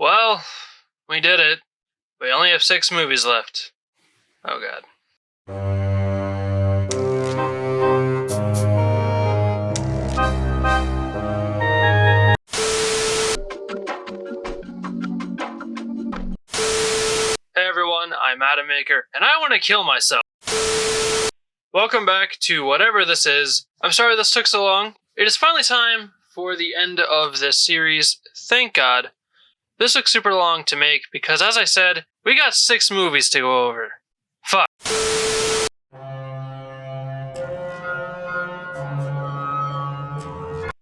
Well, we did it. We only have 6 movies left. Oh god. Hey everyone, I'm Adam Maker, and I want to kill myself. Welcome back to whatever this is. I'm sorry this took so long. It is finally time for the end of this series. Thank God. This took super long to make because, as I said, we got 6 movies to go over. Fuck.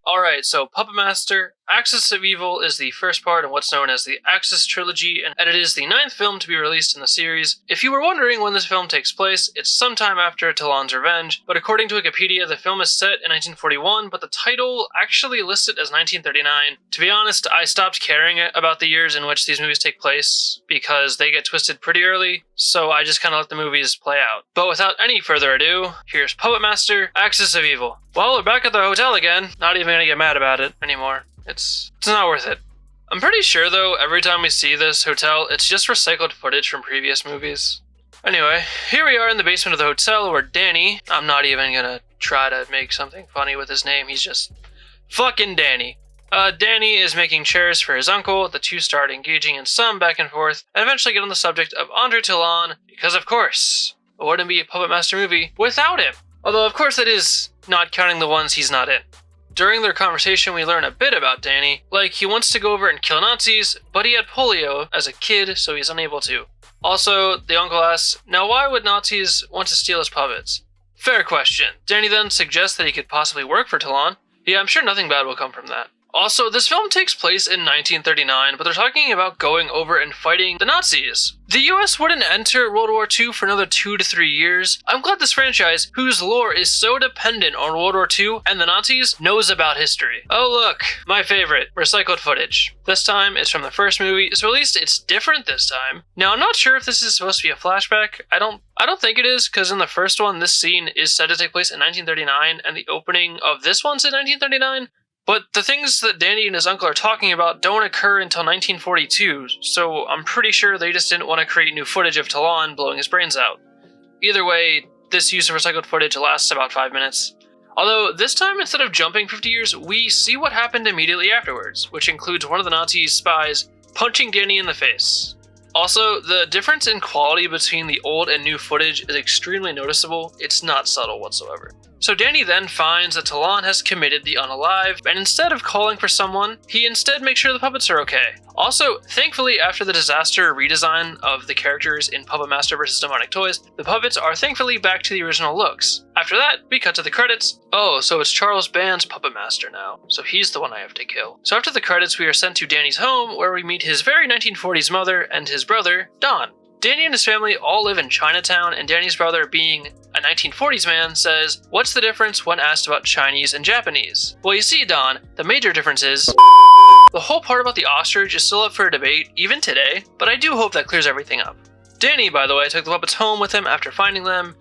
Alright, so Puppet Master, Axis of Evil is the first part in what's known as the Axis Trilogy, and it is the 9th film to be released in the series. If you were wondering when this film takes place, it's sometime after Talon's Revenge, but according to Wikipedia, the film is set in 1941, but the title actually lists it as 1939. To be honest, I stopped caring about the years in which these movies take place, because they get twisted pretty early, so I just kind of let the movies play out. But without any further ado, here's Puppet Master, Axis of Evil. Well, we're back at the hotel again. Not even gonna get mad about it anymore. It's not worth it. I'm pretty sure, though, every time we see this hotel, it's just recycled footage from previous movies. Anyway, here we are in the basement of the hotel where Danny, I'm not even gonna try to make something funny with his name, he's just fucking Danny. Danny is making chairs for his uncle. The two start engaging in some back and forth, and eventually get on the subject of Andre Talon, because of course, it wouldn't be a Puppet Master movie without him. Although, of course, that is not counting the ones he's not in. During their conversation, we learn a bit about Danny, like he wants to go over and kill Nazis, but he had polio as a kid, so he's unable to. Also, the uncle asks, now why would Nazis want to steal his puppets? Fair question. Danny then suggests that he could possibly work for Talon. Yeah, I'm sure nothing bad will come from that. Also, this film takes place in 1939, but they're talking about going over and fighting the Nazis. The US wouldn't enter World War II for another 2 to 3 years. I'm glad this franchise, whose lore is so dependent on World War II and the Nazis, knows about history. Oh look, my favorite, recycled footage. This time, it's from the first movie, so at least it's different this time. Now, I'm not sure if this is supposed to be a flashback. I don't think it is, because in the first one, this scene is said to take place in 1939, and the opening of this one's in 1939. But the things that Danny and his uncle are talking about don't occur until 1942, so I'm pretty sure they just didn't want to create new footage of Talon blowing his brains out. Either way, this use of recycled footage lasts about 5 minutes. Although, this time, instead of jumping 50 years, we see what happened immediately afterwards, which includes one of the Nazi spies punching Danny in the face. Also, the difference in quality between the old and new footage is extremely noticeable. It's not subtle whatsoever. So Danny then finds that Talon has committed the unalive, and instead of calling for someone, he instead makes sure the puppets are okay. Also, thankfully, after the disaster redesign of the characters in Puppet Master vs. Demonic Toys, the puppets are thankfully back to the original looks. After that, we cut to the credits. Oh, so it's Charles Band's Puppet Master now, so he's the one I have to kill. So after the credits, we are sent to Danny's home, where we meet his very 1940s mother and his brother, Don. Danny and his family all live in Chinatown, and Danny's brother, being a 1940s man, says, what's the difference when asked about Chinese and Japanese? Well, you see, Don, the major difference is the whole part about the ostrich is still up for a debate, even today, but I do hope that clears everything up. Danny, by the way, took the puppets home with him after finding them.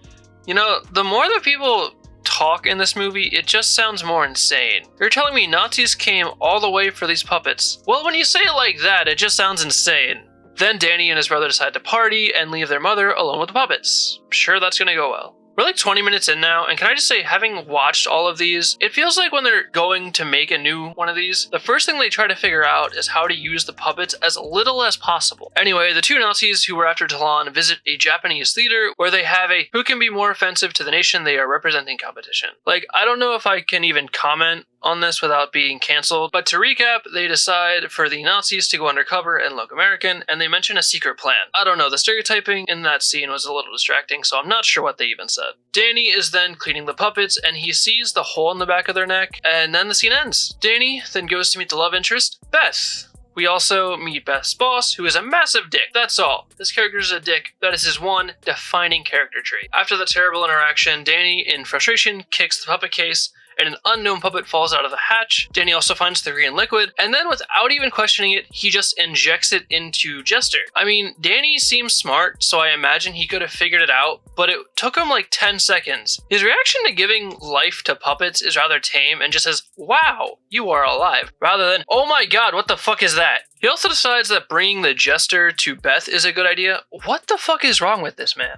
You know, the more that people talk in this movie, it just sounds more insane. You're telling me Nazis came all the way for these puppets? Well, when you say it like that, it just sounds insane. Then Danny and his brother decide to party and leave their mother alone with the puppets. I'm sure that's gonna go well. We're like 20 minutes in now, and can I just say, having watched all of these, it feels like when they're going to make a new one of these, the first thing they try to figure out is how to use the puppets as little as possible. Anyway, the two Nazis who were after Talon visit a Japanese theater where they have a who can be more offensive to the nation they are representing competition. Like, I don't know if I can even comment on this without being cancelled, but to recap, they decide for the Nazis to go undercover and look American, and they mention a secret plan. I don't know, the stereotyping in that scene was a little distracting, so I'm not sure what they even said. Danny is then cleaning the puppets, and he sees the hole in the back of their neck, and then the scene ends. Danny then goes to meet the love interest, Beth. We also meet Beth's boss, who is a massive dick. That's all. This character is a dick. That is his one defining character trait. After the terrible interaction, Danny, in frustration, kicks the puppet case, and an unknown puppet falls out of the hatch. Danny also finds the green liquid, and then without even questioning it, he just injects it into Jester. I mean, Danny seems smart, so I imagine he could have figured it out, but it took him like 10 seconds. His reaction to giving life to puppets is rather tame and just says, "Wow, you are alive," rather than, "Oh my god, what the fuck is that?" He also decides that bringing the Jester to Beth is a good idea. What the fuck is wrong with this man?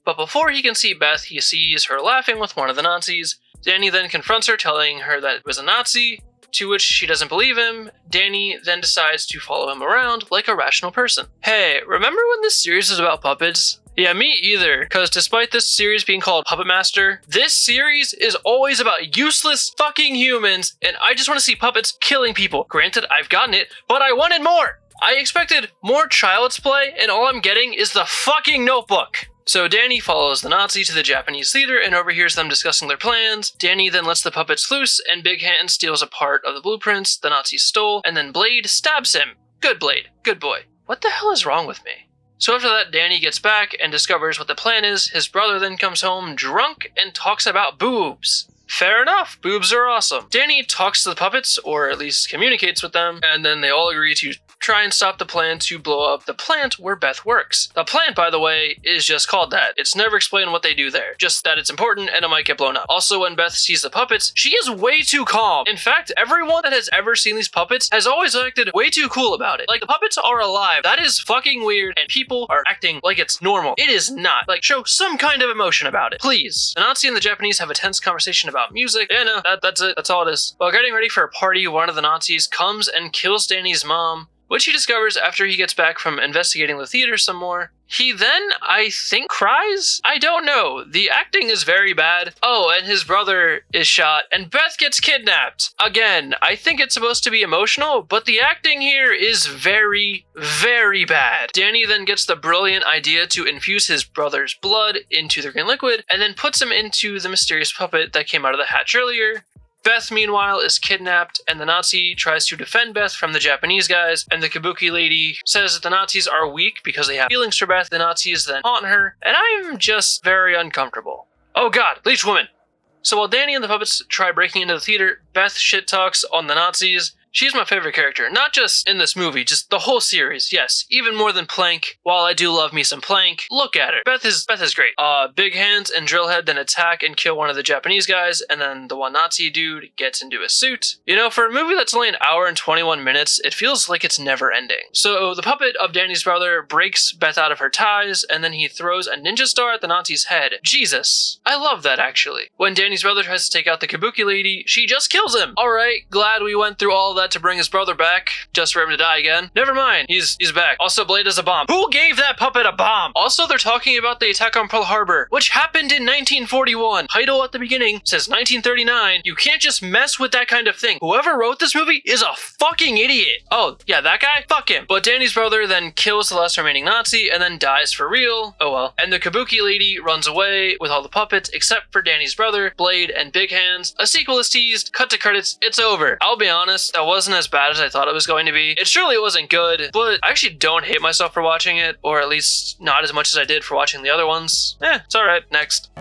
But before he can see Beth, he sees her laughing with one of the Nazis. Danny then confronts her, telling her that it was a Nazi, to which she doesn't believe him. Danny then decides to follow him around like a rational person. Hey, remember when this series was about puppets? Yeah, me either, because despite this series being called Puppet Master, this series is always about useless fucking humans, and I just want to see puppets killing people. Granted, I've gotten it, but I wanted more! I expected more Child's Play, and all I'm getting is the fucking Notebook! So Danny follows the Nazi to the Japanese theater and overhears them discussing their plans. Danny then lets the puppets loose, and Big Hand steals a part of the blueprints the Nazis stole, and then Blade stabs him. Good Blade, good boy. What the hell is wrong with me? So after that, Danny gets back and discovers what the plan is. His brother then comes home drunk and talks about boobs. Fair enough, boobs are awesome. Danny talks to the puppets, or at least communicates with them, and then they all agree to try and stop the plan to blow up the plant where Beth works. The plant, by the way, is just called that. It's never explained what they do there, just that it's important and it might get blown up. Also, when Beth sees the puppets, she is way too calm. In fact, everyone that has ever seen these puppets has always acted way too cool about it. Like, the puppets are alive. That is fucking weird, and people are acting like it's normal. It is not. Like, show some kind of emotion about it, please. The Nazi and the Japanese have a tense conversation about music. Yeah, no, that's it. That's all it is. While getting ready for a party, one of the Nazis comes and kills Danny's mom, which he discovers after he gets back from investigating the theater some more. He then, I think, cries? I don't know. The acting is very bad. Oh, and his brother is shot, and Beth gets kidnapped. Again, I think it's supposed to be emotional, but the acting here is very, very bad. Danny then gets the brilliant idea to infuse his brother's blood into the green liquid, and then puts him into the mysterious puppet that came out of the hatch earlier. Beth, meanwhile, is kidnapped, and the Nazi tries to defend Beth from the Japanese guys, and the Kabuki lady says that the Nazis are weak because they have feelings for Beth. The Nazis then haunt her, and I'm just very uncomfortable. Oh god, leech woman! So while Danny and the puppets try breaking into the theater, Beth shit talks on the Nazis. She's my favorite character, not just in this movie, just the whole series, yes, even more than Plank. While I do love me some Plank, look at her. Beth is great. Big Hands and Drillhead then attack and kill one of the Japanese guys, and then the one Nazi dude gets into a suit. You know, for a movie that's only an hour and 21 minutes, it feels like it's never ending. So the puppet of Danny's brother breaks Beth out of her ties, and then he throws a ninja star at the Nazi's head. Jesus. I love that, actually. When Danny's brother tries to take out the Kabuki lady, she just kills him. Alright, glad we went through all of that to bring his brother back, just for him to die again. Never mind, he's back. Also, Blade has a bomb. Who gave that puppet a bomb? Also, they're talking about the attack on Pearl Harbor, which happened in 1941. Title at the beginning says 1939. You can't just mess with that kind of thing. Whoever wrote this movie is a fucking idiot. Oh, yeah, that guy? Fuck him. But Danny's brother then kills the last remaining Nazi and then dies for real. Oh well. And the Kabuki lady runs away with all the puppets except for Danny's brother, Blade, and Big Hands. A sequel is teased. Cut to credits. It's over. I'll be honest, that wasn't as bad as I thought it was going to be. It surely wasn't good, but I actually don't hate myself for watching it, or at least not as much as I did for watching the other ones. It's alright. Next.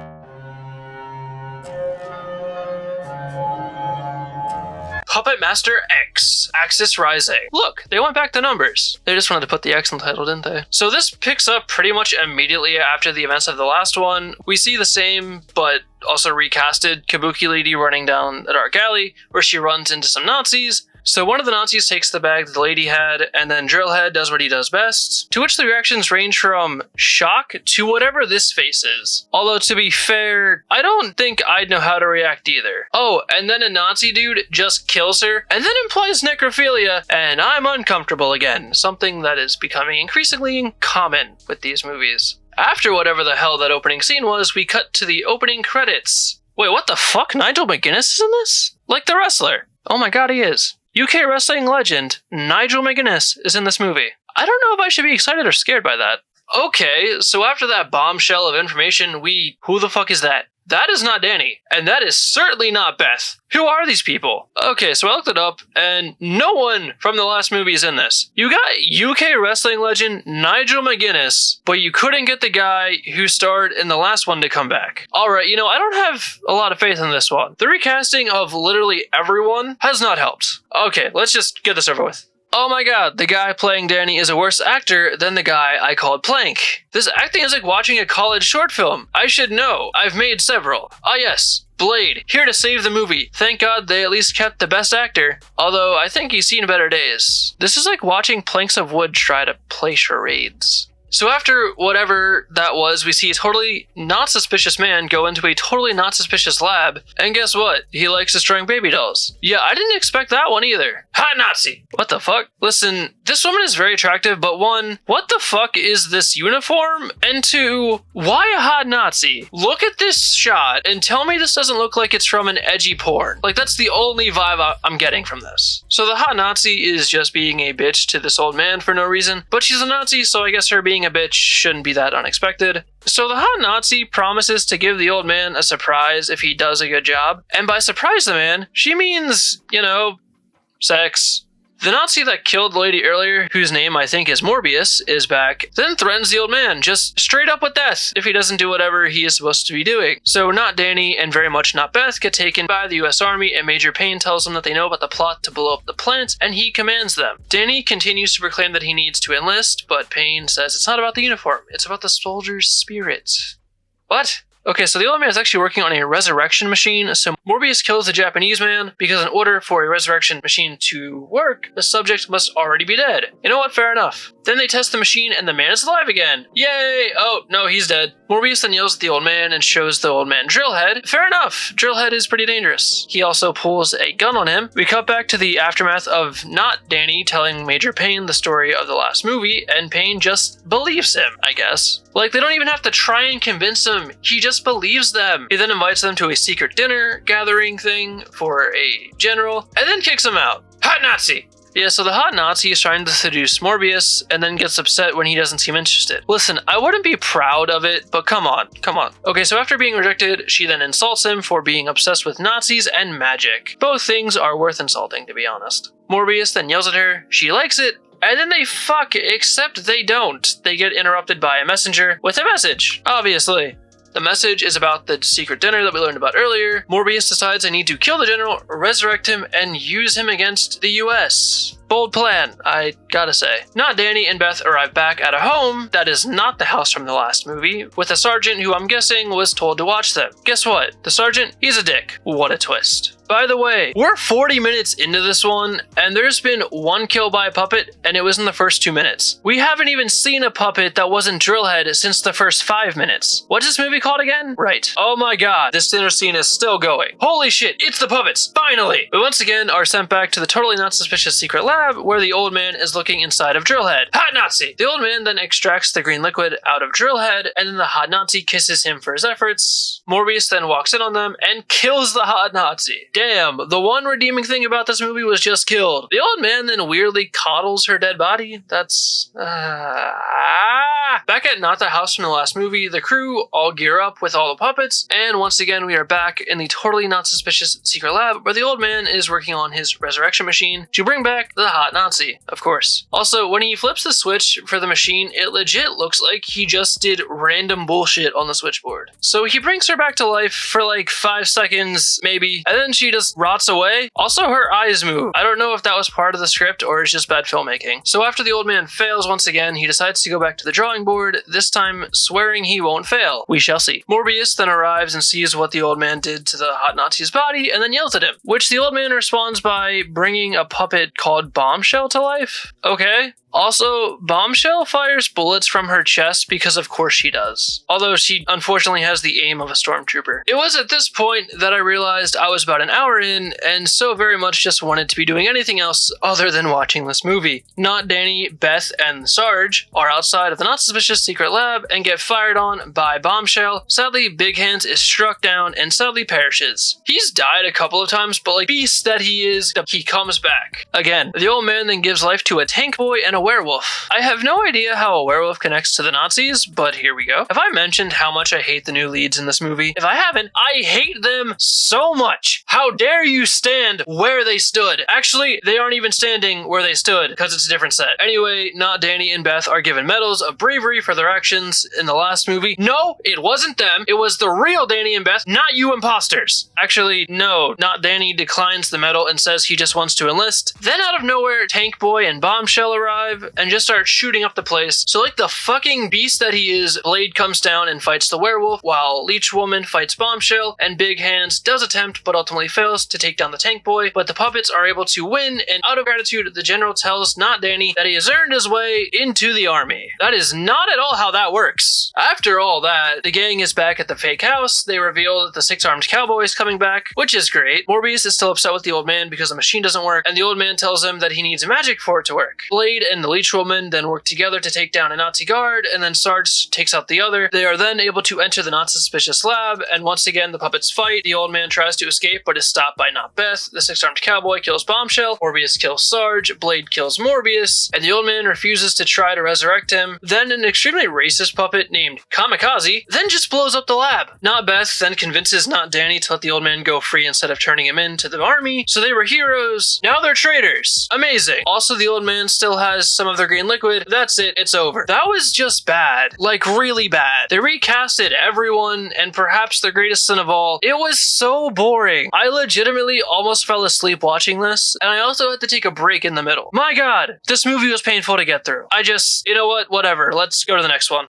Puppet Master X, Axis Rising. Look, they went back to numbers. They just wanted to put the X in the title, didn't they? So this picks up pretty much immediately after the events of the last one. We see the same, but also recasted Kabuki lady running down a dark alley where she runs into some Nazis. So one of the Nazis takes the bag that the lady had, and then Drillhead does what he does best, to which the reactions range from shock to whatever this face is. Although, to be fair, I don't think I'd know how to react either. Oh, and then a Nazi dude just kills her, and then implies necrophilia, and I'm uncomfortable again, something that is becoming increasingly common with these movies. After whatever the hell that opening scene was, we cut to the opening credits. Wait, what the fuck? Nigel McGuinness is in this? Like the wrestler. Oh my god, he is. UK wrestling legend Nigel McGuinness is in this movie. I don't know if I should be excited or scared by that. Okay, so after that bombshell of information, who the fuck is that? That is not Danny, and that is certainly not Beth. Who are these people? Okay, so I looked it up, and no one from the last movie is in this. You got UK wrestling legend Nigel McGuinness, but you couldn't get the guy who starred in the last one to come back. Alright, I don't have a lot of faith in this one. The recasting of literally everyone has not helped. Okay, let's just get this over with. Oh my god, the guy playing Danny is a worse actor than the guy I called Plank. This acting is like watching a college short film. I should know. I've made several. Ah yes, Blade, here to save the movie. Thank God they at least kept the best actor. Although, I think he's seen better days. This is like watching planks of wood try to play charades. So after whatever that was, we see a totally not suspicious man go into a totally not suspicious lab, and guess what? He likes destroying baby dolls. Yeah, I didn't expect that one either. Hot Nazi! What the fuck? Listen, this woman is very attractive, but one, what the fuck is this uniform? And two, why a hot Nazi? Look at this shot and tell me this doesn't look like it's from an edgy porn. Like, that's the only vibe I'm getting from this. So the hot Nazi is just being a bitch to this old man for no reason, but she's a Nazi, so I guess her being a bitch shouldn't be that unexpected. So the hot Nazi promises to give the old man a surprise if he does a good job, and by surprise the man, she means, sex. The Nazi that killed the lady earlier, whose name I think is Morbius, is back, then threatens the old man, just straight up with death, if he doesn't do whatever he is supposed to be doing. So not Danny, and very much not Beth, get taken by the US Army, and Major Payne tells them that they know about the plot to blow up the plant, and he commands them. Danny continues to proclaim that he needs to enlist, but Payne says it's not about the uniform, it's about the soldier's spirit. What? Okay, so the old man is actually working on a resurrection machine, so Morbius kills the Japanese man because in order for a resurrection machine to work, the subject must already be dead. You know what? Fair enough. Then they test the machine and the man is alive again. Yay! Oh, no, he's dead. Morbius then yells at the old man and shows the old man Drillhead. Fair enough. Drillhead is pretty dangerous. He also pulls a gun on him. We cut back to the aftermath of not Danny telling Major Payne the story of the last movie, and Payne just believes him, I guess. Like, they don't even have to try and convince him. He just believes them. He then invites them to a secret dinner gathering thing for a general, and then kicks him out. Hot Nazi! Yeah, so the hot Nazi is trying to seduce Morbius, and then gets upset when he doesn't seem interested. Listen, I wouldn't be proud of it, but come on. Okay, so after being rejected, she then insults him for being obsessed with Nazis and magic. Both things are worth insulting, to be honest. Morbius then yells at her, she likes it, and then they fuck, except they don't. They get interrupted by a messenger with a message, obviously. The message is about the secret dinner that we learned about earlier. Morbius decides I need to kill the general, resurrect him, and use him against the US. Bold plan, I gotta say. Not Danny and Beth arrive back at a home that is not the house from the last movie, with a sergeant who I'm guessing was told to watch them. Guess what? The sergeant, he's a dick. What a twist. By the way, we're 40 minutes into this one, and there's been one kill by a puppet, and it was in the first 2 minutes. We haven't even seen a puppet that wasn't Drillhead since the first 5 minutes. What's this movie called again? Right. Oh my god, this dinner scene is still going. Holy shit, it's the puppets, finally! We once again are sent back to the totally not suspicious secret lab, where the old man is looking inside of Drillhead. Hot Nazi! The old man then extracts the green liquid out of Drillhead, and then the hot Nazi kisses him for his efforts. Morbius then walks in on them, and kills the hot Nazi. Damn, the one redeeming thing about this movie was just killed. The old man then weirdly coddles her dead body. That's... Back at not the house from the last movie, the crew all gear up with all the puppets, and once again we are back in the totally not suspicious secret lab where the old man is working on his resurrection machine to bring back the hot Nazi, of course. Also, when he flips the switch for the machine, it legit looks like he just did random bullshit on the switchboard. So he brings her back to life for like 5 seconds, maybe, and then she just rots away. Also, her eyes move. I don't know if that was part of the script or it's just bad filmmaking. So after the old man fails once again, he decides to go back to the drawing board, this time swearing he won't fail. We shall see. Morbius then arrives and sees what the old man did to the hot Nazi's body and then yells at him, which the old man responds by bringing a puppet called Bombshell to life. Okay. Also, Bombshell fires bullets from her chest because of course she does. Although she unfortunately has the aim of a stormtrooper. It was at this point that I realized I was about an hour in and so very much just wanted to be doing anything else other than watching this movie. Not Danny, Beth, and Sarge are outside of the not suspicious secret lab and get fired on by Bombshell. Sadly, Big Hands is struck down and sadly perishes. He's died a couple of times, but like beast that he is, he comes back. Again, the old man then gives life to a tank boy and a werewolf. I have no idea how a werewolf connects to the Nazis, but here we go. Have I mentioned how much I hate the new leads in this movie? If I haven't, I hate them so much. How dare you stand where they stood? Actually, they aren't even standing where they stood, because it's a different set. Anyway, not Danny and Beth are given medals of bravery for their actions in the last movie. No, it wasn't them. It was the real Danny and Beth, not you imposters. Actually, no, not Danny declines the medal and says he just wants to enlist. Then out of nowhere, Tank Boy and Bombshell arrive and just start shooting up the place. So like the fucking beast that he is, Blade comes down and fights the werewolf, while Leech Woman fights Bombshell, and Big Hands does attempt but ultimately fails to take down the Tank Boy, but the puppets are able to win, and out of gratitude, the general tells not Danny that he has earned his way into the army. That is not at all how that works. After all that, the gang is back at the fake house. They reveal that the six-armed cowboy is coming back, which is great. Morbius is still upset with the old man because the machine doesn't work, and the old man tells him that he needs magic for it to work. Blade and the Leech Woman then work together to take down a Nazi guard, and then Sarge takes out the other. They are then able to enter the not-suspicious lab, and once again the puppets fight. The old man tries to escape, but is stopped by not Beth. The six-armed cowboy kills Bombshell, Morbius kills Sarge, Blade kills Morbius, and the old man refuses to try to resurrect him. Then an extremely racist puppet named Kamikaze then just blows up the lab. Not Beth then convinces not Danny to let the old man go free instead of turning him into the army, so they were heroes. Now they're traitors. Amazing. Also, the old man still has some of their green liquid. That's it. It's over. That was just bad. Like, really bad. They recasted everyone, and perhaps the greatest sin of all, it was so boring. I legitimately almost fell asleep watching this, and I also had to take a break in the middle. My god, this movie was painful to get through. You know what? Whatever. Let's go to the next one.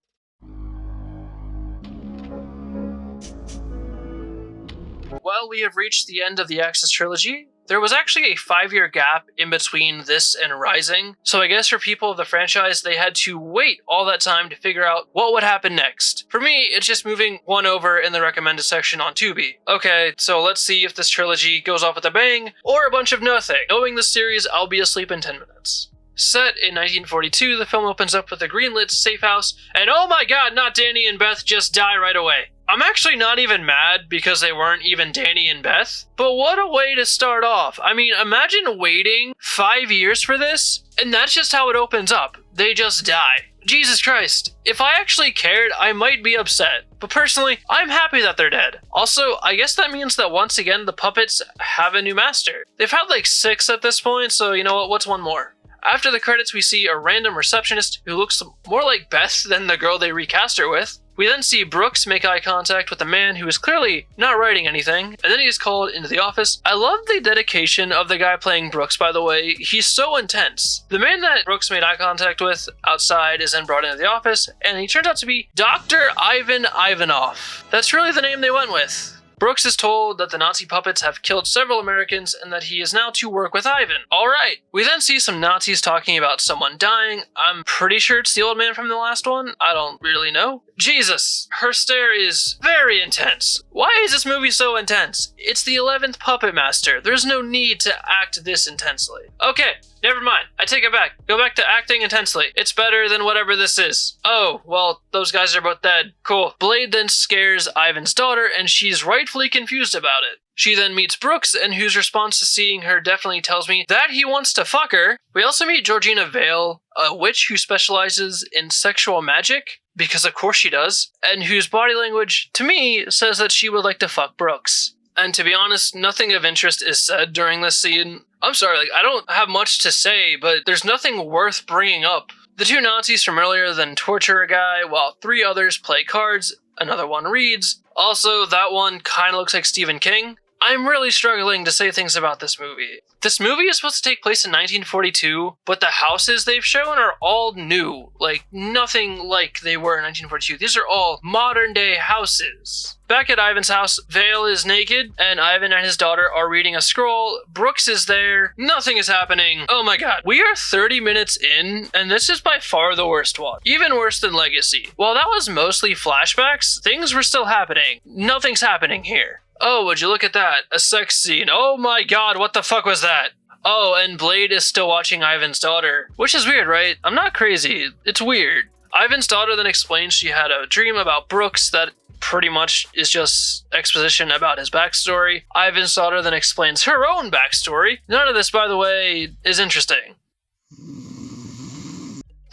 Well, we have reached the end of the Axis trilogy. There was actually a 5-year gap in between this and Rising, so I guess for people of the franchise, they had to wait all that time to figure out what would happen next. For me, it's just moving one over in the recommended section on Tubi. Okay, so let's see if this trilogy goes off with a bang, or a bunch of nothing. Knowing this series, I'll be asleep in 10 minutes. Set in 1942, the film opens up with a greenlit safe house, and oh my god, not Danny and Beth just die right away. I'm actually not even mad because they weren't even Danny and Beth, but what a way to start off. I mean, imagine waiting 5 years for this, and that's just how it opens up. They just die. Jesus Christ. If I actually cared, I might be upset. But personally, I'm happy that they're dead. Also, I guess that means that once again, the puppets have a new master. They've had like 6 at this point, so you know what, what's one more? After the credits, we see a random receptionist who looks more like Beth than the girl they recast her with. We then see Brooks make eye contact with a man who is clearly not writing anything, and then he is called into the office. I love the dedication of the guy playing Brooks, by the way. He's so intense. The man that Brooks made eye contact with outside is then brought into the office, and he turns out to be Dr. Ivan Ivanov. That's really the name they went with. Brooks is told that the Nazi puppets have killed several Americans and that he is now to work with Ivan. Alright, we then see some Nazis talking about someone dying. I'm pretty sure it's the old man from the last one. I don't really know. Jesus, her stare is very intense. Why is this movie so intense? It's the 11th Puppet Master. There's no need to act this intensely. Okay, never mind. I take it back. Go back to acting intensely. It's better than whatever this is. Oh, well, those guys are both dead. Cool. Blade then scares Ivan's daughter, and she's rightfully confused about it. She then meets Brooks, and whose response to seeing her definitely tells me that he wants to fuck her. We also meet Georgina Vale, a witch who specializes in sexual magic, because of course she does, and whose body language, to me, says that she would like to fuck Brooks. And to be honest, nothing of interest is said during this scene. I'm sorry, I don't have much to say, but there's nothing worth bringing up. The 2 Nazis from earlier then torture a guy, while 3 others play cards, another one reads. Also, that one kinda looks like Stephen King. I'm really struggling to say things about this movie. This movie is supposed to take place in 1942, but the houses they've shown are all new. Like, nothing like they were in 1942. These are all modern-day houses. Back at Ivan's house, Vale is naked, and Ivan and his daughter are reading a scroll. Brooks is there. Nothing is happening. Oh my god. We are 30 minutes in, and this is by far the worst one. Even worse than Legacy. While that was mostly flashbacks, things were still happening. Nothing's happening here. Oh, would you look at that? A sex scene. Oh my god, what the fuck was that? Oh, and Blade is still watching Ivan's daughter. Which is weird, right? I'm not crazy. It's weird. Ivan's daughter then explains she had a dream about Brooks that pretty much is just exposition about his backstory. Ivan's daughter then explains her own backstory. None of this, by the way, is interesting.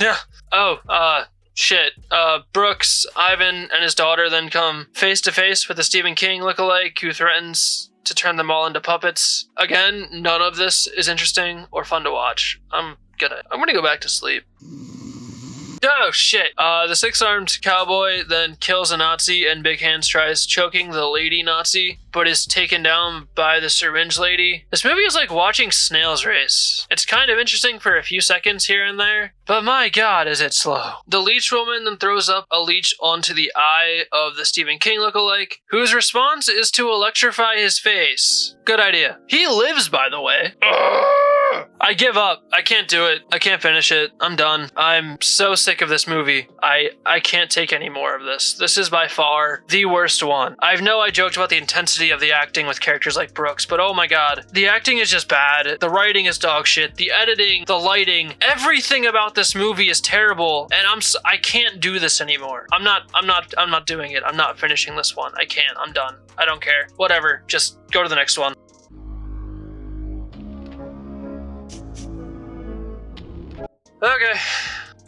Yeah. Oh, shit. Brooks, Ivan, and his daughter then come face to face with a Stephen King lookalike who threatens to turn them all into puppets. Again, none of this is interesting or fun to watch. I'm gonna go back to sleep. Oh shit. The six-armed cowboy then kills a Nazi, and Big Hands tries choking the lady Nazi, but is taken down by the syringe lady. This movie is like watching Snail's Race. It's kind of interesting for a few seconds here and there, but my god is it slow. The leech woman then throws up a leech onto the eye of the Stephen King lookalike, whose response is to electrify his face. Good idea. He lives, by the way. I give up. I can't do it. I can't finish it. I'm done. I'm so sick of this movie. I can't take any more of this. This is by far the worst one. I know I joked about the intensity of the acting with characters like Brooks, but oh my god. The acting is just bad. The writing is dog shit. The editing, the lighting, everything about this movie is terrible, and I can't do this anymore. I'm not doing it. I'm not finishing this one. I can't. I'm done. I don't care. Whatever. Just go to the next one. Okay,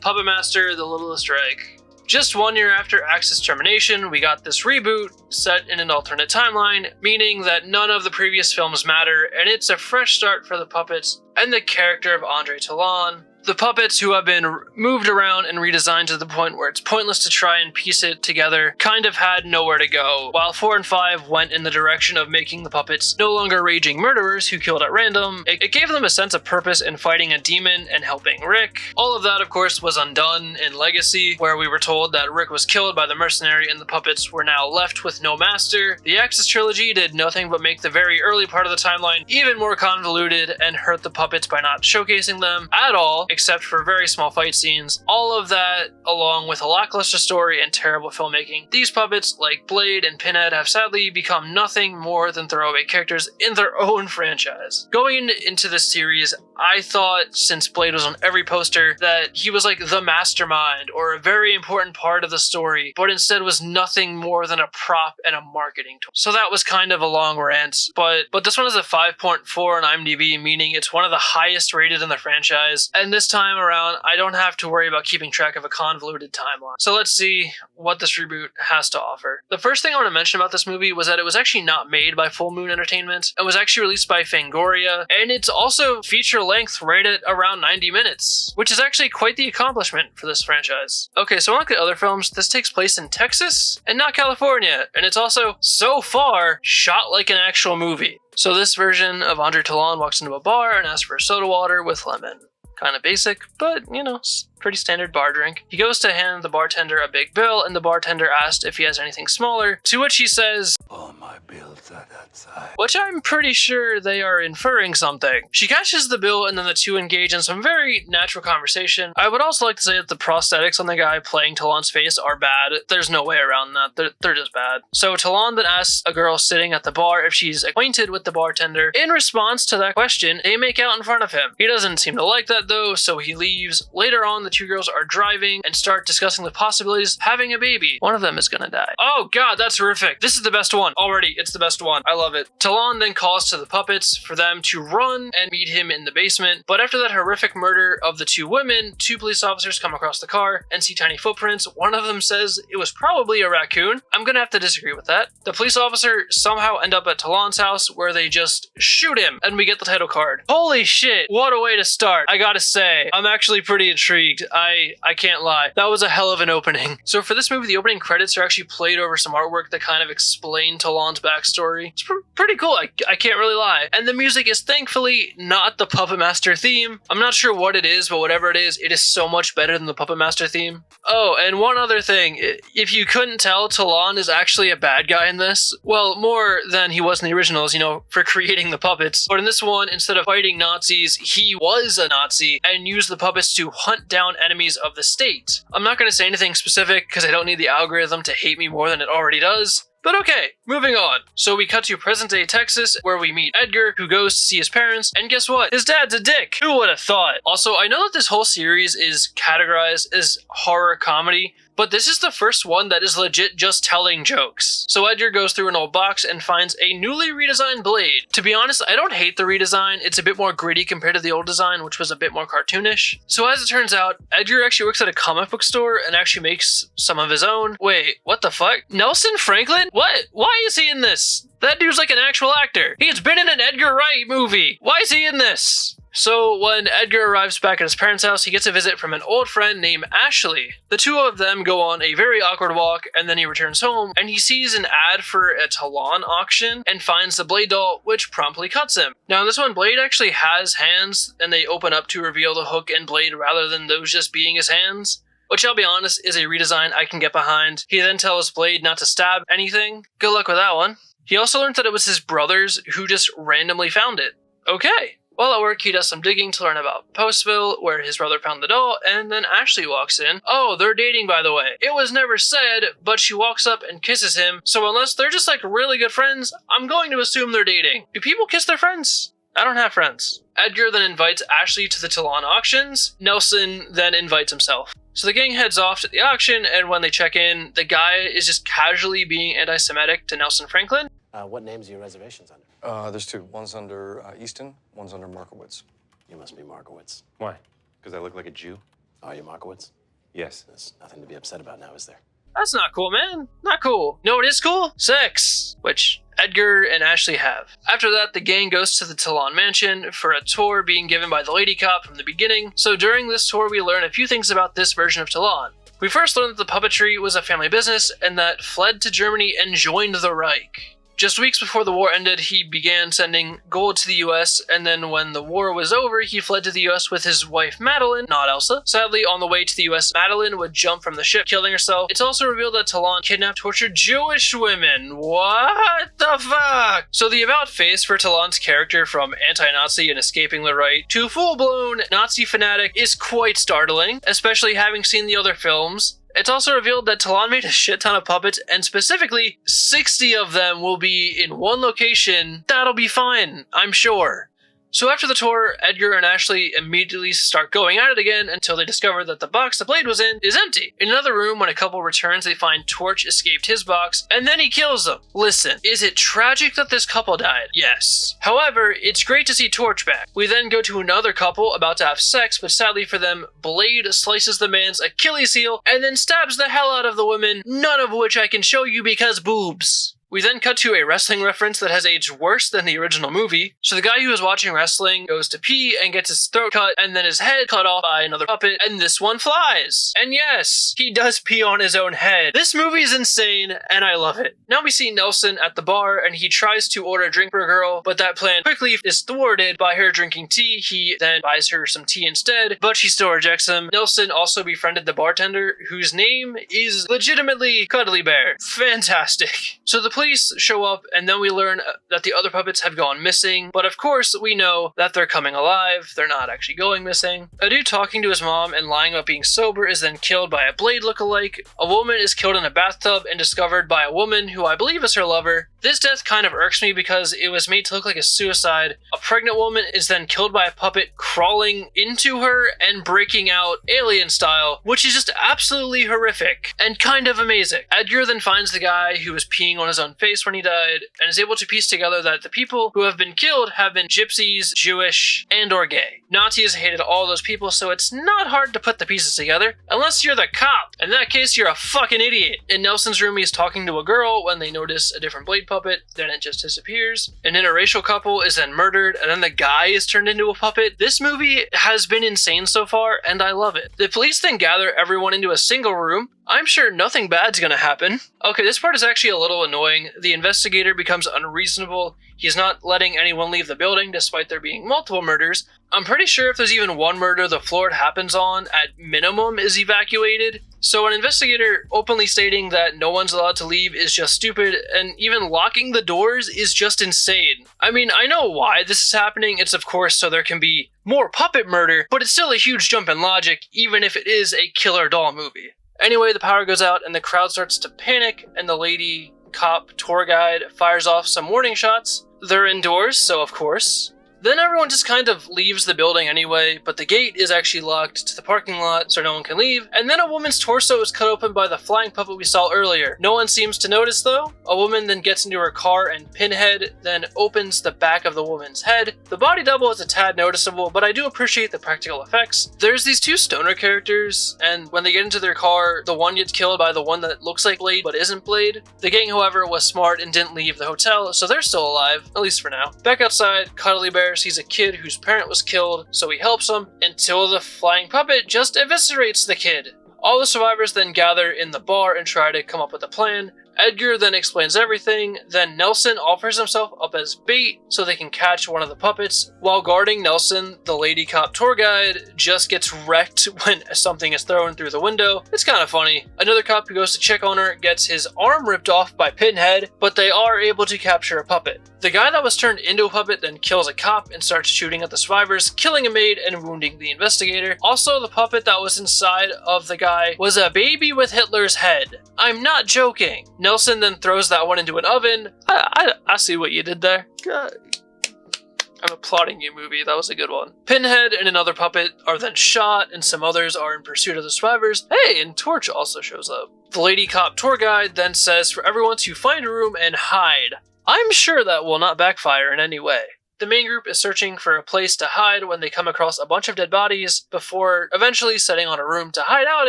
Puppet Master, The Littlest Reich. Just 1 year after Axis termination, we got this reboot set in an alternate timeline, meaning that none of the previous films matter, and it's a fresh start for the puppets and the character of Andre Talon. The puppets, who have been moved around and redesigned to the point where it's pointless to try and piece it together, kind of had nowhere to go, while 4 and 5 went in the direction of making the puppets no longer raging murderers who killed at random. It gave them a sense of purpose in fighting a demon and helping Rick. All of that, of course, was undone in Legacy, where we were told that Rick was killed by the mercenary and the puppets were now left with no master. The Axis trilogy did nothing but make the very early part of the timeline even more convoluted and hurt the puppets by not showcasing them at all, except for very small fight scenes. All of that, along with a lackluster story and terrible filmmaking. These puppets, like Blade and Pinhead, have sadly become nothing more than throwaway characters in their own franchise. Going into this series, I thought, since Blade was on every poster, that he was like the mastermind or a very important part of the story, but instead was nothing more than a prop and a marketing tool. So that was kind of a long rant, but this one is a 5.4 on IMDb, meaning it's one of the highest rated in the franchise, and this time around, I don't have to worry about keeping track of a convoluted timeline. So let's see what this reboot has to offer. The first thing I want to mention about this movie was that it was actually not made by Full Moon Entertainment, and was actually released by Fangoria, and it's also feature length right at around 90 minutes, which is actually quite the accomplishment for this franchise. Okay, so unlike the other films, this takes place in Texas and not California, and it's also, so far, shot like an actual movie. So this version of Andre Talon walks into a bar and asks for soda water with lemon. Kind of basic, but, you know, pretty standard bar drink. He goes to hand the bartender a big bill, and the bartender asked if he has anything smaller, to which he says, "All my bills are that size." Which I'm pretty sure they are inferring something. She catches the bill, and then the two engage in some very natural conversation. I would also like to say that the prosthetics on the guy playing Talon's face are bad. There's no way around that. They're just bad. So Talon then asks a girl sitting at the bar if she's acquainted with the bartender. In response to that question, they make out in front of him. He doesn't seem to like that though, so he leaves. Later on, the two girls are driving and start discussing the possibilities of having a baby. One of them is gonna die. Oh god, that's horrific. This is the best one. Already, it's the best one. I love it. Talon then calls to the puppets for them to run and meet him in the basement, but after that horrific murder of the two women, two police officers come across the car and see tiny footprints. One of them says it was probably a raccoon. I'm gonna have to disagree with that. The police officer somehow end up at Talon's house where they just shoot him, and we get the title card. Holy shit, what a way to start. I gotta say, I'm actually pretty intrigued. I can't lie. That was a hell of an opening. So for this movie, the opening credits are actually played over some artwork that kind of explain Talon's backstory. It's pretty cool, I can't really lie. And the music is thankfully not the Puppet Master theme. I'm not sure what it is, but whatever it is so much better than the Puppet Master theme. Oh, and one other thing. If you couldn't tell, Talon is actually a bad guy in this. Well, more than he was in the originals, you know, for creating the puppets. But in this one, instead of fighting Nazis, he was a Nazi and used the puppets to hunt down enemies of the state. I'm not going to say anything specific because I don't need the algorithm to hate me more than it already does. But okay, moving on. So we cut to present-day Texas, where we meet Edgar, who goes to see his parents, and guess what? His dad's a dick! Who would have thought? Also, I know that this whole series is categorized as horror comedy, But this is the first one that is legit just telling jokes. So Edgar goes through an old box and finds a newly redesigned blade. To be honest, I don't hate the redesign. It's a bit more gritty compared to the old design, which was a bit more cartoonish. So as it turns out, Edgar actually works at a comic book store and actually makes some of his own. Wait, what the fuck? Nelson Franklin? What? Why is he in this? That dude's like an actual actor. He's been in an Edgar Wright movie. Why is he in this? So when Edgar arrives back at his parents' house, he gets a visit from an old friend named Ashley. The two of them go on a very awkward walk, and then he returns home, and he sees an ad for a Talon auction, and finds the Blade doll, which promptly cuts him. Now in this one, Blade actually has hands, and they open up to reveal the hook and blade rather than those just being his hands. Which, I'll be honest, is a redesign I can get behind. He then tells Blade not to stab anything. Good luck with that one. He also learned that it was his brothers who just randomly found it. Okay. While at work, he does some digging to learn about Postville, where his brother found the doll, and then Ashley walks in. Oh, they're dating, by the way. It was never said, but she walks up and kisses him, so unless they're just like really good friends, I'm going to assume they're dating. Do people kiss their friends? I don't have friends. Edgar then invites Ashley to the Talon auctions. Nelson then invites himself. So the gang heads off to the auction, and when they check in, the guy is just casually being anti-Semitic to Nelson Franklin. What names are your reservations under? There's two. One's under Easton, one's under Markowitz. You must be Markowitz. Why? Because I look like a Jew? Are you Markowitz? Yes. There's nothing to be upset about now, is there? That's not cool, man. Not cool. No, it is cool? Sex. Which Edgar and Ashley have. After that, the gang goes to the Talon mansion for a tour being given by the lady cop from the beginning. So during this tour, we learn a few things about this version of Talon. We first learned that the puppetry was a family business and that fled to Germany and joined the Reich. Just weeks before the war ended, he began sending gold to the US, and then when the war was over, he fled to the US with his wife Madeline, not Elsa. Sadly, on the way to the US, Madeline would jump from the ship, killing herself. It's also revealed that Talon kidnapped, tortured Jewish women. What the fuck? So the about face for Talon's character from anti-Nazi and escaping the right to full-blown Nazi fanatic is quite startling, especially having seen the other films. It's also revealed that Talon made a shit ton of puppets, and specifically, 60 of them will be in one location. That'll be fine, I'm sure. So after the tour, Edgar and Ashley immediately start going at it again until they discover that the box the blade was in is empty. In another room, when a couple returns, they find Torch escaped his box, and then he kills them. Listen, is it tragic that this couple died? Yes. However, it's great to see Torch back. We then go to another couple about to have sex, but sadly for them, Blade slices the man's Achilles heel and then stabs the hell out of the woman, none of which I can show you because boobs. We then cut to a wrestling reference that has aged worse than the original movie. So the guy who is watching wrestling goes to pee and gets his throat cut and then his head cut off by another puppet, and this one flies. And yes, he does pee on his own head. This movie is insane, and I love it. Now we see Nelson at the bar, and he tries to order a drink for a girl, but that plan quickly is thwarted by her drinking tea. He then buys her some tea instead, but she still rejects him. Nelson also befriended the bartender, whose name is legitimately Cuddly Bear. Fantastic. So the police show up, and then we learn that the other puppets have gone missing, but of course we know that they're coming alive. They're not actually going missing. A dude talking to his mom and lying about being sober is then killed by a Blade lookalike. A woman is killed in a bathtub and discovered by a woman who I believe is her lover. This death kind of irks me because it was made to look like a suicide. A pregnant woman is then killed by a puppet crawling into her and breaking out alien style, which is just absolutely horrific and kind of amazing. Edgar then finds the guy who was peeing on his own face when he died and is able to piece together that the people who have been killed have been gypsies, Jewish, and or gay. Nazis hated all those people, so it's not hard to put the pieces together, unless you're the cop. In that case, you're a fucking idiot. In Nelson's room, he's talking to a girl when they notice a different Blade puppet, then it just disappears. An interracial couple is then murdered, and then the guy is turned into a puppet. This movie has been insane so far, and I love it. The police then gather everyone into a single room. I'm sure nothing bad's gonna happen. Okay, this part is actually a little annoying. The investigator becomes unreasonable. He's not letting anyone leave the building despite there being multiple murders. I'm pretty sure if there's even one murder the floor it happens on, at minimum, is evacuated. So an investigator openly stating that no one's allowed to leave is just stupid, and even locking the doors is just insane. I mean, I know why this is happening. It's of course so there can be more puppet murder, but it's still a huge jump in logic, even if it is a killer doll movie. Anyway, the power goes out and the crowd starts to panic, and the lady cop tour guide fires off some warning shots. They're indoors, so of course. Then everyone just kind of leaves the building anyway, but the gate is actually locked to the parking lot so no one can leave, and then a woman's torso is cut open by the flying puppet we saw earlier. No one seems to notice though. A woman then gets into her car and Pinhead then opens the back of the woman's head. The body double is a tad noticeable, but I do appreciate the practical effects. There's these two stoner characters, and when they get into their car, the one gets killed by the one that looks like Blade but isn't Blade. The gang, however, was smart and didn't leave the hotel, so they're still alive, at least for now. Back outside, Cuddly Bear sees a kid whose parent was killed, so he helps him until the flying puppet just eviscerates the kid. All the survivors then gather in the bar and try to come up with a plan. Edgar then explains everything, then Nelson offers himself up as bait so they can catch one of the puppets. While guarding Nelson, the lady cop tour guide just gets wrecked when something is thrown through the window. It's kind of funny. Another cop who goes to check on her gets his arm ripped off by Pinhead, but they are able to capture a puppet. The guy that was turned into a puppet then kills a cop and starts shooting at the survivors, killing a maid and wounding the investigator. Also, the puppet that was inside of the guy was a baby with Hitler's head. I'm not joking. Nelson then throws that one into an oven. I see what you did there. I'm applauding you, movie. That was a good one. Pinhead and another puppet are then shot, and some others are in pursuit of the survivors. Hey, and Torch also shows up. The lady cop tour guide then says for everyone to find a room and hide. I'm sure that will not backfire in any way. The main group is searching for a place to hide when they come across a bunch of dead bodies before eventually setting on a room to hide out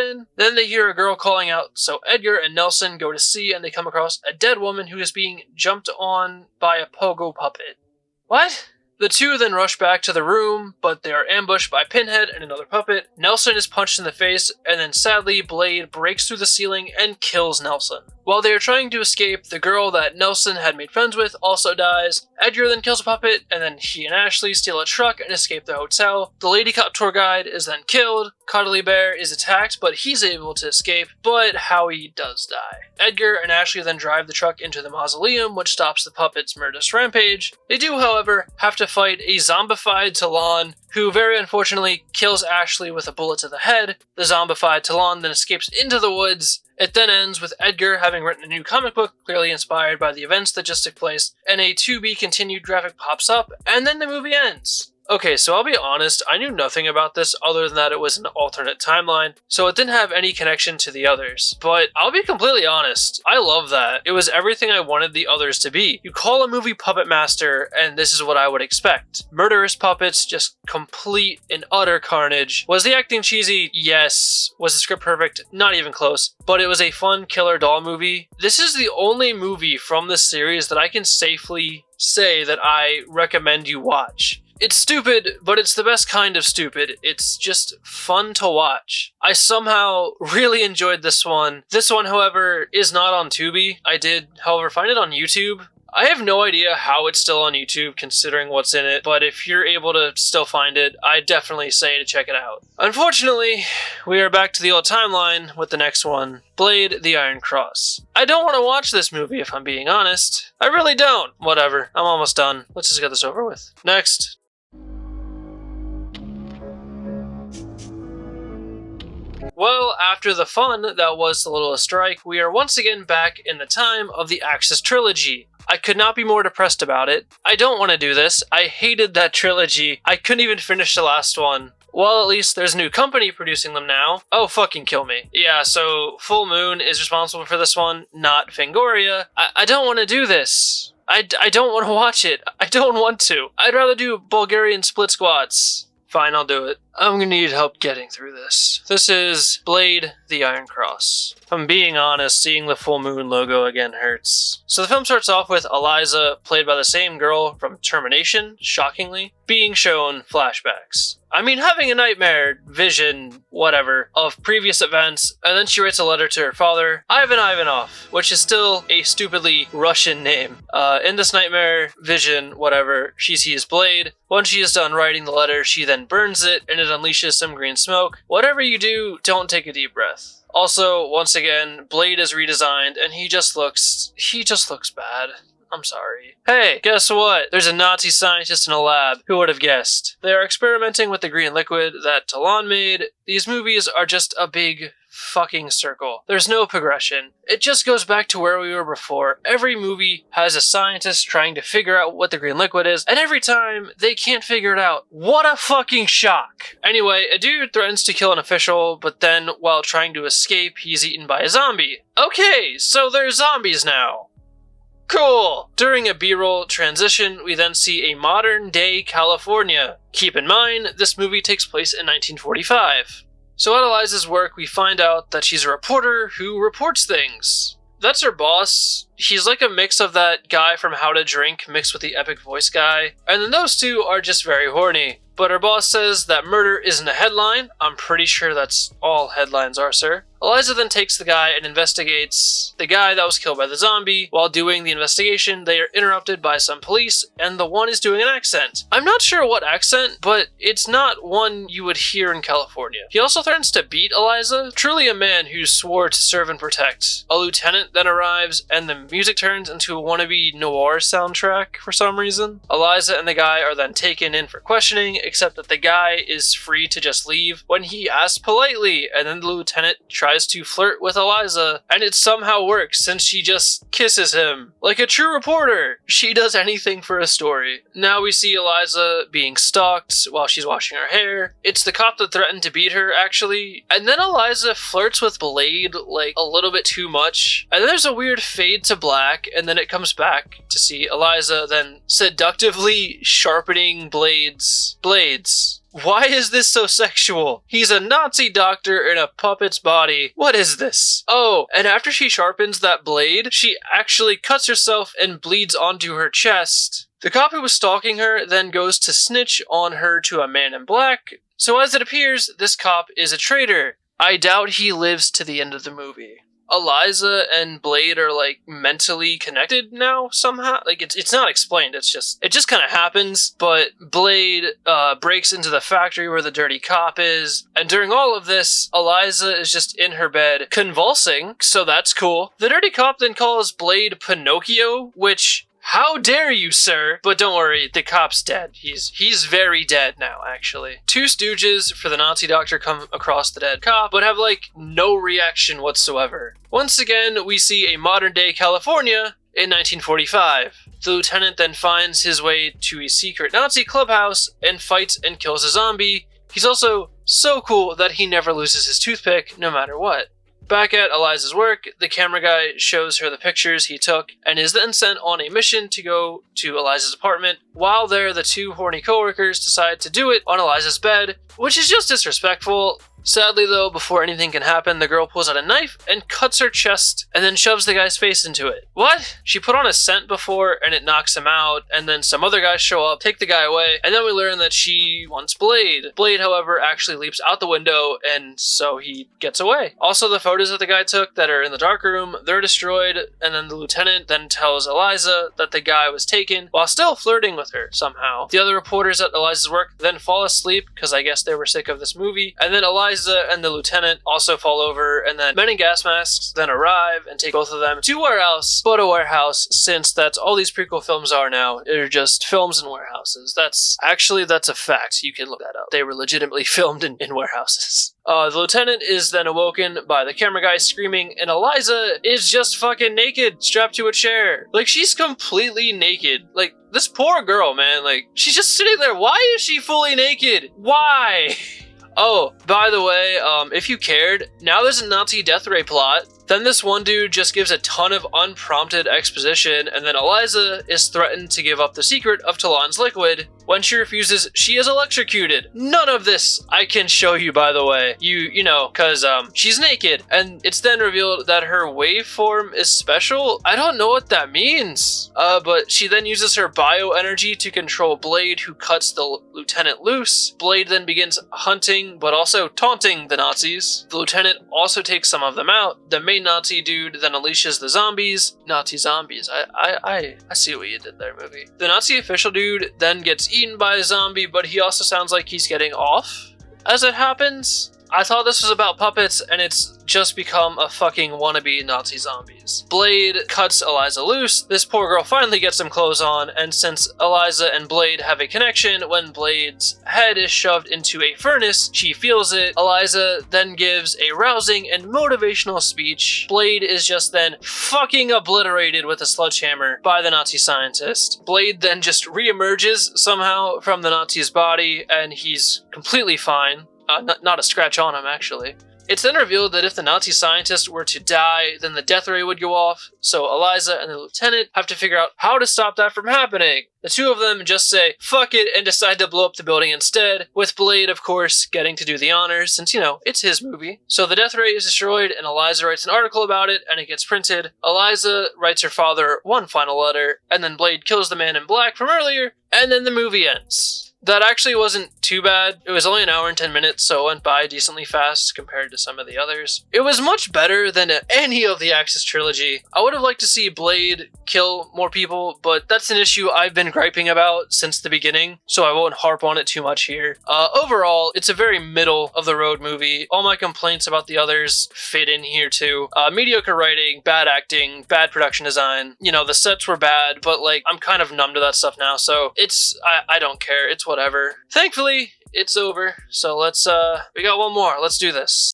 in. Then they hear a girl calling out, so Edgar and Nelson go to see and they come across a dead woman who is being jumped on by a pogo puppet. What? The two then rush back to the room, but they are ambushed by Pinhead and another puppet. Nelson is punched in the face, and then sadly, Blade breaks through the ceiling and kills Nelson. While they are trying to escape, the girl that Nelson had made friends with also dies. Edgar then kills a puppet, and then he and Ashley steal a truck and escape the hotel. The lady cop tour guide is then killed. Cuddly Bear is attacked, but he's able to escape, but Howie does die. Edgar and Ashley then drive the truck into the mausoleum, which stops the puppet's murderous rampage. They do, however, have to fight a zombified Talon, who very unfortunately kills Ashley with a bullet to the head. The zombified Talon then escapes into the woods. It then ends with Edgar having written a new comic book, clearly inspired by the events that just took place, and a to-be-continued graphic pops up, and then the movie ends. Okay, so I'll be honest, I knew nothing about this other than that it was an alternate timeline, so it didn't have any connection to the others. But I'll be completely honest, I love that. It was everything I wanted the others to be. You call a movie Puppet Master, and this is what I would expect. Murderous puppets, just complete and utter carnage. Was the acting cheesy? Yes. Was the script perfect? Not even close. But it was a fun killer doll movie. This is the only movie from this series that I can safely say that I recommend you watch. It's stupid, but it's the best kind of stupid. It's just fun to watch. I somehow really enjoyed this one. This one, however, is not on Tubi. I did, however, find it on YouTube. I have no idea how it's still on YouTube considering what's in it, but if you're able to still find it, I definitely say to check it out. Unfortunately, we are back to the old timeline with the next one, Blade: The Iron Cross. I don't want to watch this movie if I'm being honest. I really don't. Whatever, I'm almost done. Let's just get this over with. Next. Well, after the fun that was the Littlest strike, we are once again back in the time of the Axis trilogy. I could not be more depressed about it. I don't want to do this. I hated that trilogy. I couldn't even finish the last one. Well, at least there's a new company producing them now. Oh, fucking kill me. Yeah, so Full Moon is responsible for this one, not Fangoria. I don't want to do this. I don't want to watch it. I don't want to. I'd rather do Bulgarian split squats. Fine, I'll do it. I'm gonna need help getting through this. This is Blade: The Iron Cross. If I'm being honest, seeing the Full Moon logo again hurts. So the film starts off with Eliza, played by the same girl from Termination, shockingly, being shown flashbacks. I mean, having a nightmare, vision, whatever, of previous events, and then she writes a letter to her father, Ivan Ivanov, which is still a stupidly Russian name. In this nightmare, vision, whatever, she sees Blade. Once she is done writing the letter, she then burns it, and it unleashes some green smoke. Whatever you do, don't take a deep breath. Also, once again, Blade is redesigned, and he just looks bad. I'm sorry. Hey, guess what? There's a Nazi scientist in a lab. Who would have guessed? They are experimenting with the green liquid that Talon made. These movies are just a big fucking circle. There's no progression. It just goes back to where we were before. Every movie has a scientist trying to figure out what the green liquid is, and every time they can't figure it out. What a fucking shock. Anyway, a dude threatens to kill an official, but then while trying to escape, he's eaten by a zombie. Okay, so there's zombies now. Cool! During a B-roll transition, we then see a modern-day California. Keep in mind, this movie takes place in 1945. So at Eliza's work, we find out that she's a reporter who reports things. That's her boss. He's like a mix of that guy from How to Drink mixed with the epic voice guy. And then those two are just very horny. But her boss says that murder isn't a headline. I'm pretty sure that's all headlines are, sir. Eliza then takes the guy and investigates the guy that was killed by the zombie. While doing the investigation, they are interrupted by some police, and the one is doing an accent. I'm not sure what accent, but it's not one you would hear in California. He also threatens to beat Eliza, truly a man who swore to serve and protect. A lieutenant then arrives, and the music turns into a wannabe noir soundtrack for some reason. Eliza and the guy are then taken in for questioning, except that the guy is free to just leave when he asks politely, and then the lieutenant tries to flirt with Eliza, and it somehow works since she just kisses him. Like a true reporter, she does anything for a story. Now we see Eliza being stalked while she's washing her hair. It's the cop that threatened to beat her, actually. And then Eliza flirts with Blade, like, a little bit too much. And then there's a weird fade to black, and then it comes back to see Eliza then seductively sharpening blades. Why is this so sexual? He's a Nazi doctor in a puppet's body. What is this? Oh, and after she sharpens that blade, she actually cuts herself and bleeds onto her chest. The cop who was stalking her then goes to snitch on her to a man in black. So as it appears, this cop is a traitor. I doubt he lives to the end of the movie. Eliza and Blade are like mentally connected now somehow. Like it's not explained. It just kind of happens. But Blade breaks into the factory where the dirty cop is, and during all of this, Eliza is just in her bed convulsing. So that's cool. The dirty cop then calls Blade Pinocchio, which, how dare you, sir? But don't worry, the cop's dead. He's very dead now, actually. Two stooges for the Nazi doctor come across the dead cop, but have, like, no reaction whatsoever. Once again, we see a modern-day California in 1945. The lieutenant then finds his way to a secret Nazi clubhouse and fights and kills a zombie. He's also so cool that he never loses his toothpick, no matter what. Back at Eliza's work, the camera guy shows her the pictures he took and is then sent on a mission to go to Eliza's apartment. While there, the two horny coworkers decide to do it on Eliza's bed, which is just disrespectful. Sadly though, before anything can happen, the girl pulls out a knife and cuts her chest and then shoves the guy's face into it. What? She put on a scent before and it knocks him out, and then some other guys show up, take the guy away, and then we learn that she wants Blade. Blade, however, actually leaps out the window, and so he gets away. Also, the photos that the guy took that are in the darkroom, they're destroyed, and then the lieutenant then tells Eliza that the guy was taken while still flirting with her somehow. The other reporters at Eliza's work then fall asleep because I guess they were sick of this movie, and then Eliza and the lieutenant also fall over, and then men in gas masks then arrive and take both of them to where else but a warehouse, since that's all these prequel films are now. They're just films in warehouses. That's a fact. You can look that up. They were legitimately filmed in warehouses. The lieutenant is then awoken by the camera guy screaming, and Eliza is just fucking naked, strapped to a chair. Like, she's completely naked. Like, this poor girl, man, like, she's just sitting there. Why is she fully naked? Why? Oh, by the way, if you cared, now there's a Nazi death ray plot. Then this one dude just gives a ton of unprompted exposition, and then Eliza is threatened to give up the secret of Talon's liquid. When she refuses, she is electrocuted. None of this I can show you, by the way. You know, cause she's naked, and it's then revealed that her waveform is special. I don't know what that means. But she then uses her bioenergy to control Blade, who cuts the lieutenant loose. Blade then begins hunting, but also taunting the Nazis. The lieutenant also takes some of them out. The main Nazi dude then unleashes the zombies. Nazi zombies. I see what you did there, movie. The Nazi official dude then gets eaten by a zombie, but he also sounds like he's getting off as it happens. I thought this was about puppets, and it's just become a fucking wannabe Nazi zombies. Blade cuts Eliza loose, this poor girl finally gets some clothes on, and since Eliza and Blade have a connection, when Blade's head is shoved into a furnace, she feels it. Eliza then gives a rousing and motivational speech. Blade is just then fucking obliterated with a sledgehammer by the Nazi scientist. Blade then just re-emerges somehow from the Nazi's body, and he's completely fine. Not a scratch on him, actually. It's then revealed that if the Nazi scientist were to die, then the death ray would go off, so Eliza and the lieutenant have to figure out how to stop that from happening. The two of them just say, fuck it, and decide to blow up the building instead, with Blade, of course, getting to do the honors, since, it's his movie. So the death ray is destroyed, and Eliza writes an article about it, and it gets printed. Eliza writes her father one final letter, and then Blade kills the man in black from earlier, and then the movie ends. That actually wasn't too bad. It was only an hour and 10 minutes, so it went by decently fast compared to some of the others. It was much better than any of the Axis trilogy. I would have liked to see Blade kill more people, but that's an issue I've been griping about since the beginning, so I won't harp on it too much here. Overall, it's a very middle-of-the-road movie. All my complaints about the others fit in here too. Mediocre writing, bad acting, bad production design. The sets were bad, but I'm kind of numb to that stuff now, so I don't care. It's whatever. Thankfully, it's over. So we got one more. Let's do this.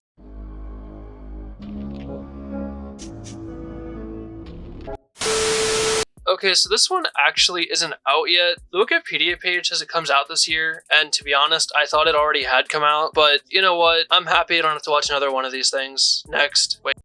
Okay, so this one actually isn't out yet. The Wikipedia page says it comes out this year, and to be honest, I thought it already had come out, but you know what? I'm happy I don't have to watch another one of these things. Next. Wait.